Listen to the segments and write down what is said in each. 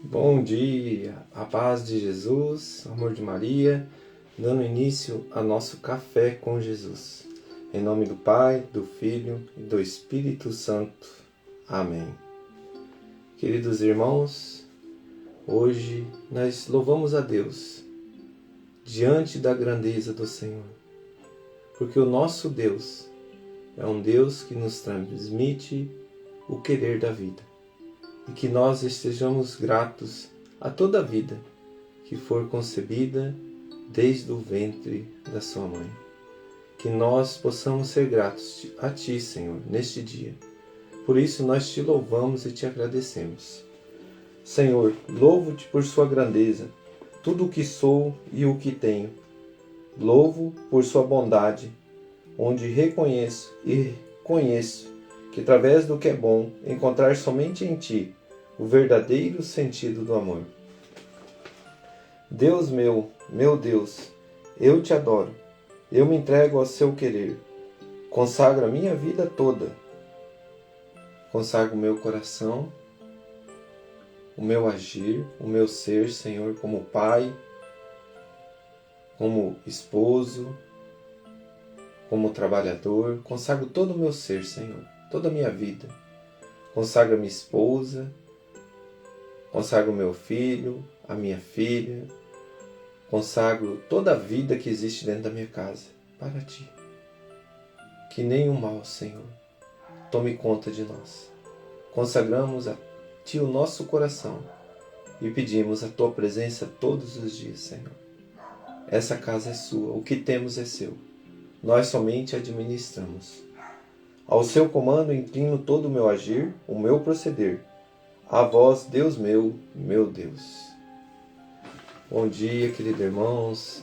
Bom dia, a paz de Jesus, o amor de Maria, dando início a nosso café com Jesus. Em nome do Pai, do Filho e do Espírito Santo. Amém. Queridos irmãos, hoje nós louvamos a Deus diante da grandeza do Senhor, porque o nosso Deus é um Deus que nos transmite o querer da vida. E que nós estejamos gratos a toda a vida que for concebida desde o ventre da sua mãe. Que nós possamos ser gratos a Ti, Senhor, neste dia. Por isso nós Te louvamos e Te agradecemos. Senhor, louvo-Te por Sua grandeza, tudo o que sou e o que tenho. Louvo por Sua bondade, onde reconheço e conheço que através do que é bom, encontrar somente em Ti o verdadeiro sentido do amor. Deus meu Deus, eu Te adoro, eu me entrego ao Seu querer, consagro a minha vida toda, consagro o meu coração, o meu agir, o meu ser, Senhor, como pai, como esposo, como trabalhador, consagro todo o meu ser, Senhor, toda a minha vida, consagro a minha esposa, consagro o meu filho, a minha filha, consagro toda a vida que existe dentro da minha casa para Ti. Que nenhum mal, Senhor, tome conta de nós. Consagramos a Ti o nosso coração e pedimos a Tua presença todos os dias, Senhor. Essa casa é Sua, o que temos é Seu. Nós somente administramos. Ao Seu comando inclino todo o meu agir, o meu proceder. A vós, Deus meu Deus. Bom dia, queridos irmãos.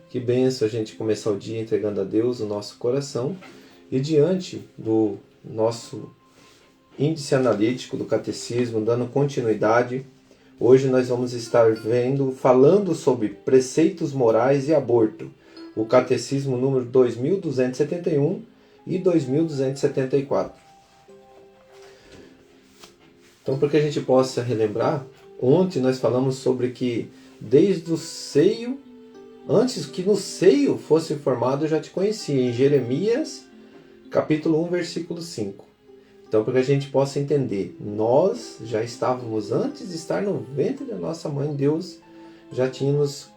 Que bênção a gente começar o dia entregando a Deus o nosso coração. E diante do nosso índice analítico do catecismo, dando continuidade, hoje nós vamos estar falando sobre preceitos morais e aborto. O catecismo número 2271 e 2274. Então, para que a gente possa relembrar, ontem nós falamos sobre que desde o seio, antes que no seio fosse formado, eu já te conhecia, em Jeremias, capítulo 1, versículo 5. Então, para que a gente possa entender, nós já estávamos, antes de estar no ventre da nossa mãe, Deus já tinha nos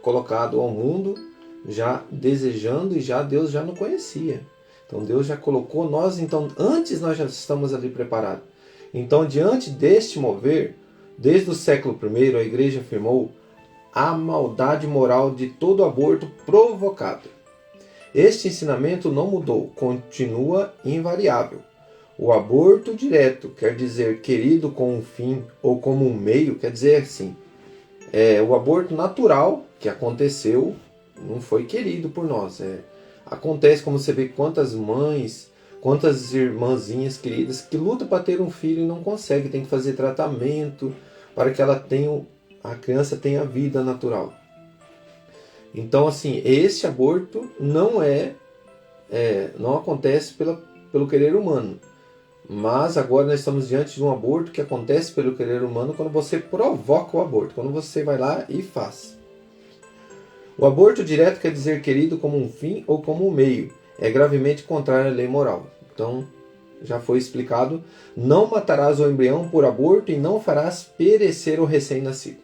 colocado ao mundo, já desejando, e Deus já nos conhecia. Então Deus já colocou nós, então antes nós já estamos ali preparados. Então, diante deste mover, desde o século I, a Igreja afirmou a maldade moral de todo aborto provocado. Este ensinamento não mudou, continua invariável. O aborto direto quer dizer querido com um fim ou como um meio, quer dizer assim, o aborto natural que aconteceu não foi querido por nós. Acontece, como você vê, quantas mães, quantas irmãzinhas queridas que lutam para ter um filho e não conseguem, tem que fazer tratamento para que a criança tenha vida natural. Então, assim, esse aborto não acontece pelo querer humano. Mas agora nós estamos diante de um aborto que acontece pelo querer humano quando você provoca o aborto, quando você vai lá e faz. O aborto direto quer dizer querido como um fim ou como um meio. É gravemente contrário à lei moral. Então, já foi explicado. Não matarás o embrião por aborto e não farás perecer o recém-nascido.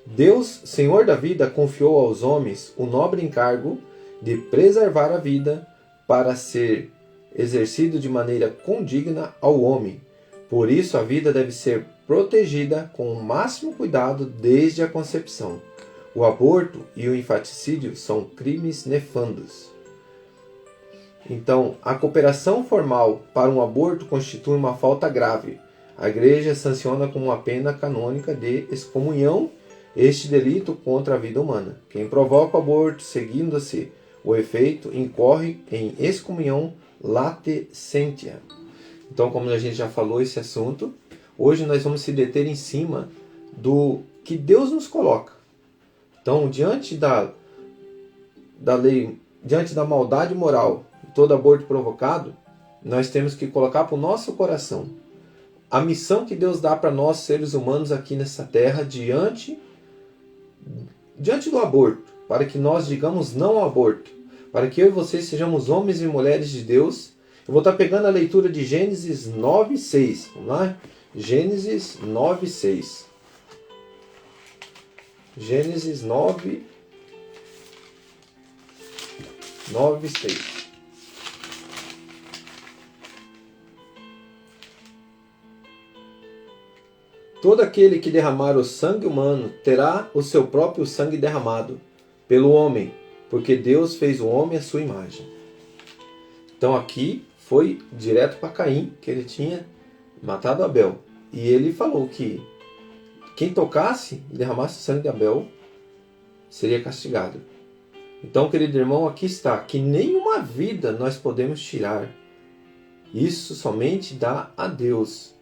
Deus, Senhor da vida, confiou aos homens o nobre encargo de preservar a vida para ser exercido de maneira condigna ao homem. Por isso, a vida deve ser protegida com o máximo cuidado desde a concepção. O aborto e o infanticídio são crimes nefandos. Então, a cooperação formal para um aborto constitui uma falta grave. A Igreja sanciona como uma pena canônica de excomunhão este delito contra a vida humana. Quem provoca o aborto, seguindo-se o efeito, incorre em excomunhão late sentia. Então, como a gente já falou esse assunto, hoje nós vamos se deter em cima do que Deus nos coloca. Então, diante da lei, diante da maldade moral, todo aborto provocado, nós temos que colocar para o nosso coração a missão que Deus dá para nós, seres humanos, aqui nessa terra, diante do aborto, para que nós digamos não ao aborto, para que eu e você sejamos homens e mulheres de Deus. Eu vou estar pegando a leitura de Gênesis 9:6. Vamos lá? Gênesis 9:6. Gênesis 9:6. Todo aquele que derramar o sangue humano terá o seu próprio sangue derramado pelo homem, porque Deus fez o homem à sua imagem. Então aqui foi direto para Caim, que ele tinha matado Abel. E ele falou que quem tocasse e derramasse o sangue de Abel seria castigado. Então, querido irmão, aqui está, que nenhuma vida nós podemos tirar. Isso somente dá a Deus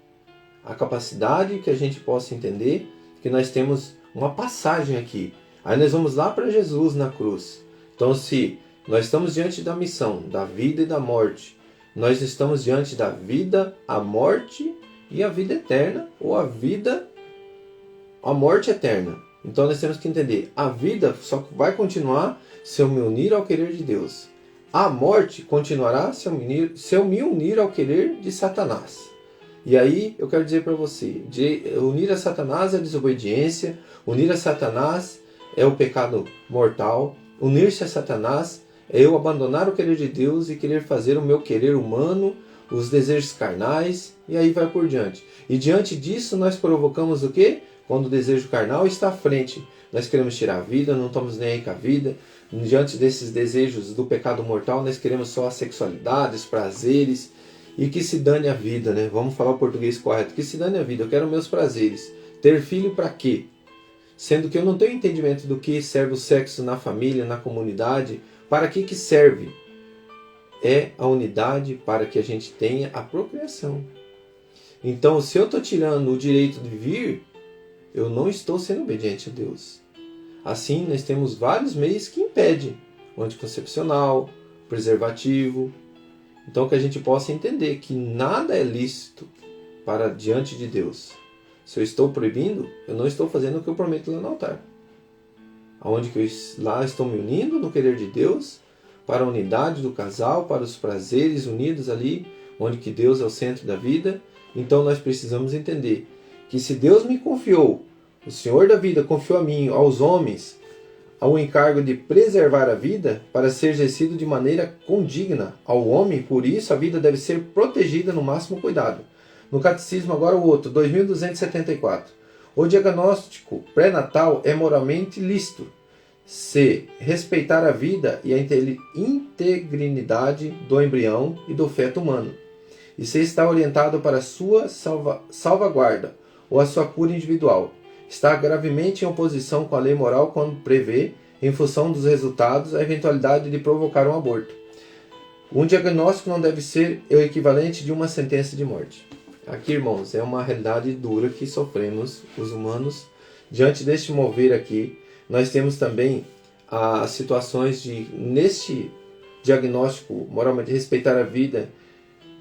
a capacidade que a gente possa entender que nós temos uma passagem aqui. Aí nós vamos lá para Jesus na cruz. Então, se nós estamos diante da missão, da vida e da morte, nós estamos diante da vida, a morte e a vida eterna, ou a morte eterna. Então nós temos que entender, a vida só vai continuar se eu me unir ao querer de Deus. A morte continuará se eu me unir ao querer de Satanás. E aí eu quero dizer para você, unir a Satanás é a desobediência, unir a Satanás é o pecado mortal, unir-se a Satanás é eu abandonar o querer de Deus e querer fazer o meu querer humano, os desejos carnais, e aí vai por diante. E diante disso nós provocamos o quê? Quando o desejo carnal está à frente, nós queremos tirar a vida, não estamos nem aí com a vida. Diante desses desejos do pecado mortal, nós queremos só a sexualidade, os prazeres, e que se dane a vida, né? Vamos falar o português correto, que se dane a vida, eu quero meus prazeres. Ter filho para quê? Sendo que eu não tenho entendimento do que serve o sexo na família, na comunidade. Para que serve? É a unidade para que a gente tenha a procriação. Então, se eu estou tirando o direito de vir, eu não estou sendo obediente a Deus. Assim, nós temos vários meios que impedem o anticoncepcional, preservativo. Então, que a gente possa entender que nada é lícito para diante de Deus. Se eu estou proibindo, eu não estou fazendo o que eu prometo lá no altar. Onde que lá estou me unindo no querer de Deus, para a unidade do casal, para os prazeres unidos ali, onde que Deus é o centro da vida. Então nós precisamos entender que se Deus me confiou, o Senhor da vida confiou a mim, aos homens, ao encargo de preservar a vida para ser exercido de maneira condigna ao homem, por isso a vida deve ser protegida no máximo cuidado. No Catecismo, agora o outro, 2274. O diagnóstico pré-natal é moralmente lícito se respeitar a vida e a integridade do embrião e do feto humano, e se está orientado para a sua salvaguarda ou a sua cura individual. Está gravemente em oposição com a lei moral quando prevê, em função dos resultados, a eventualidade de provocar um aborto. Um diagnóstico não deve ser o equivalente de uma sentença de morte. Aqui, irmãos, é uma realidade dura que sofremos, os humanos. Diante deste mover aqui, nós temos também as situações de, neste diagnóstico, moralmente respeitar a vida,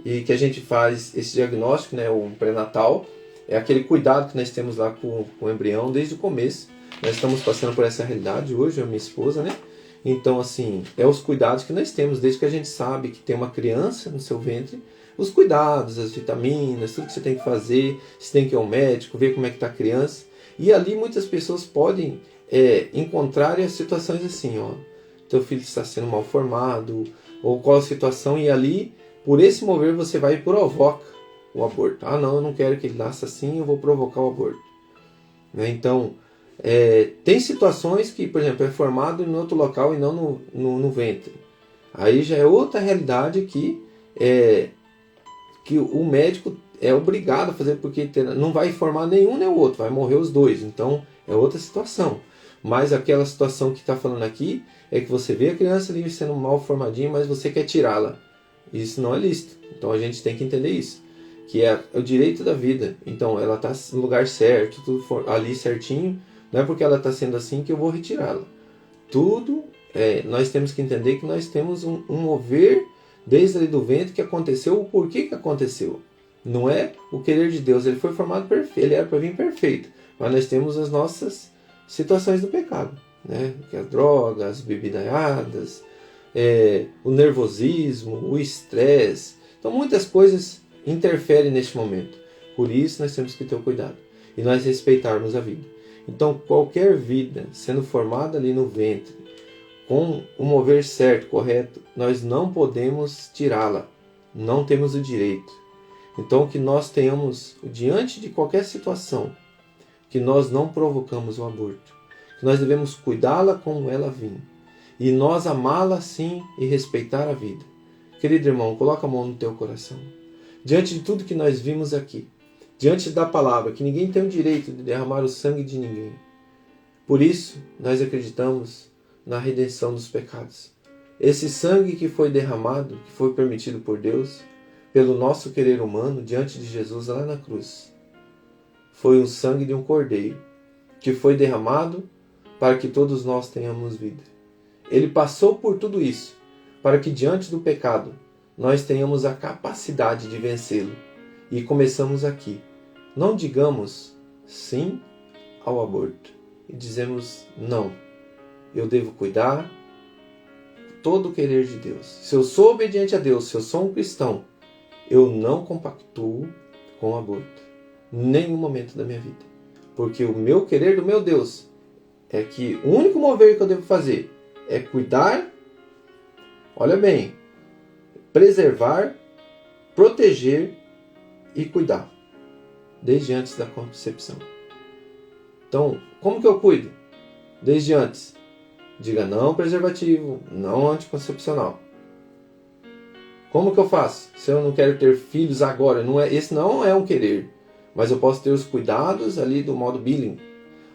e que a gente faz esse diagnóstico, né, o pré-natal, é aquele cuidado que nós temos lá com o embrião desde o começo. Nós estamos passando por essa realidade hoje, eu e minha esposa, né? Então, assim, é os cuidados que nós temos desde que a gente sabe que tem uma criança no seu ventre. Os cuidados, as vitaminas, tudo que você tem que fazer, você tem que ir ao médico, ver como é que está a criança. E ali muitas pessoas podem encontrar as situações assim, ó, teu filho está sendo mal formado, ou qual a situação, e ali, por esse mover, você vai e provoca o aborto. Ah, não, eu não quero que ele nasça assim, eu vou provocar o aborto. Né? Então, tem situações que, por exemplo, é formado em outro local e não no ventre. Aí já é outra realidade que o médico é obrigado a fazer, porque não vai formar nenhum nem o outro, vai morrer os dois. Então é outra situação. Mas aquela situação que está falando aqui é que você vê a criança ali sendo mal formadinha, mas você quer tirá-la. Isso não é lícito. Então a gente tem que entender isso, que é o direito da vida. Então ela está no lugar certo, tudo ali certinho. Não é porque ela está sendo assim que eu vou retirá-la. Tudo, nós temos que entender que nós temos um mover desde ali do ventre que aconteceu, o porquê que aconteceu. Não é o querer de Deus, ele foi formado perfeito, ele era para vir perfeito. Mas nós temos as nossas situações do pecado, né? Que as drogas, as bebidaiadas, o nervosismo, o estresse. Então muitas coisas interferem neste momento. Por isso nós temos que ter o cuidado e nós respeitarmos a vida. Então qualquer vida sendo formada ali no ventre, com o mover certo, correto, nós não podemos tirá-la. Não temos o direito. Então que nós tenhamos, diante de qualquer situação, que nós não provocamos o aborto. Que nós devemos cuidá-la como ela vinha. E nós amá-la sim e respeitar a vida. Querido irmão, coloca a mão no teu coração. Diante de tudo que nós vimos aqui, diante da palavra, que ninguém tem o direito de derramar o sangue de ninguém. Por isso, nós acreditamos na redenção dos pecados. Esse sangue que foi derramado, que foi permitido por Deus, pelo nosso querer humano, diante de Jesus lá na cruz, foi o sangue de um cordeiro, que foi derramado para que todos nós tenhamos vida. Ele passou por tudo isso, para que diante do pecado, nós tenhamos a capacidade de vencê-lo. E começamos aqui. Não digamos sim ao aborto. E dizemos não. Eu devo cuidar todo o querer de Deus. Se eu sou obediente a Deus, se eu sou um cristão, eu não compactuo com o aborto. Nenhum momento da minha vida. Porque o meu querer do meu Deus é que o único mover que eu devo fazer é cuidar, olha bem, preservar, proteger e cuidar, desde antes da concepção. Então, como que eu cuido? Desde antes. Diga não preservativo, não anticoncepcional. Como que eu faço? Se eu não quero ter filhos agora, esse não é um querer, mas eu posso ter os cuidados ali do modo billing,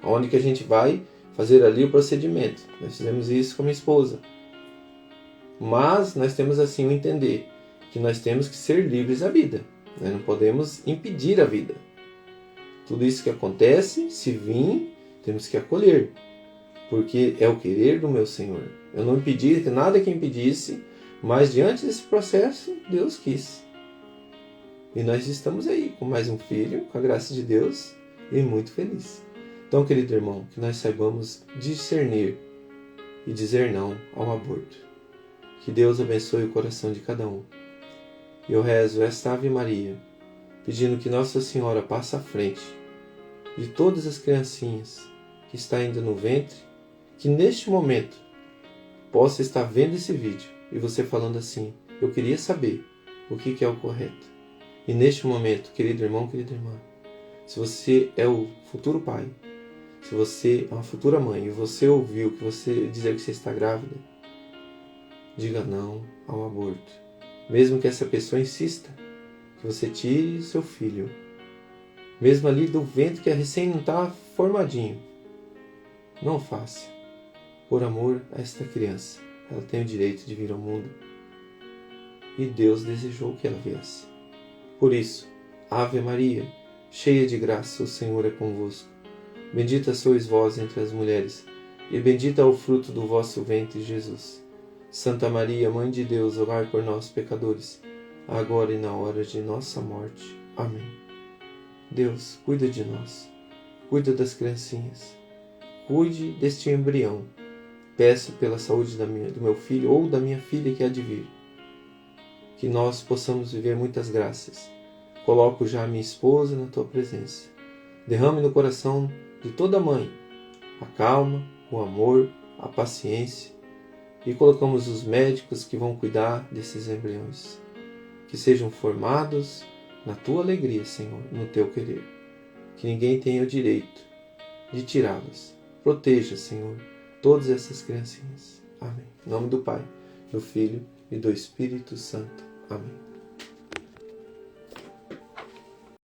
onde que a gente vai fazer ali o procedimento. Nós fizemos isso com a minha esposa. Mas nós temos assim o entender que nós temos que ser livres à vida. Nós não podemos impedir a vida. Tudo isso que acontece, se vir, temos que acolher. Porque é o querer do meu Senhor. Eu não impedi, nada que impedisse, mas diante desse processo, Deus quis. E nós estamos aí com mais um filho, com a graça de Deus, e muito feliz. Então, querido irmão, que nós saibamos discernir e dizer não ao aborto. Que Deus abençoe o coração de cada um. Eu rezo esta Ave Maria, pedindo que Nossa Senhora passe à frente de todas as criancinhas que estão ainda no ventre, que neste momento possa estar vendo esse vídeo e você falando assim, eu queria saber o que é o correto. E neste momento, querido irmão, querida irmã, se você é o futuro pai, se você é uma futura mãe e você ouviu que você dizer que você está grávida, diga não ao aborto. Mesmo que essa pessoa insista que você tire o seu filho, mesmo ali do ventre que é recém não está formadinho, não faça. Por amor a esta criança, ela tem o direito de vir ao mundo e Deus desejou que ela viesse. Por isso, Ave Maria, cheia de graça, o Senhor é convosco. Bendita sois vós entre as mulheres, e bendito é o fruto do vosso ventre, Jesus. Santa Maria, Mãe de Deus, rogai por nós, pecadores, agora e na hora de nossa morte. Amém. Deus, cuida de nós, cuida das criancinhas, cuide deste embrião. Peço pela saúde do meu filho ou da minha filha que há de vir, que nós possamos viver muitas graças. Coloco já a minha esposa na tua presença. Derrame no coração de toda mãe a calma, o amor, a paciência, e colocamos os médicos que vão cuidar desses embriões, que sejam formados na tua alegria, Senhor, no teu querer, que ninguém tenha o direito de tirá-los. Proteja, Senhor, todas essas criancinhas. Amém. Em nome do Pai, do Filho e do Espírito Santo. Amém.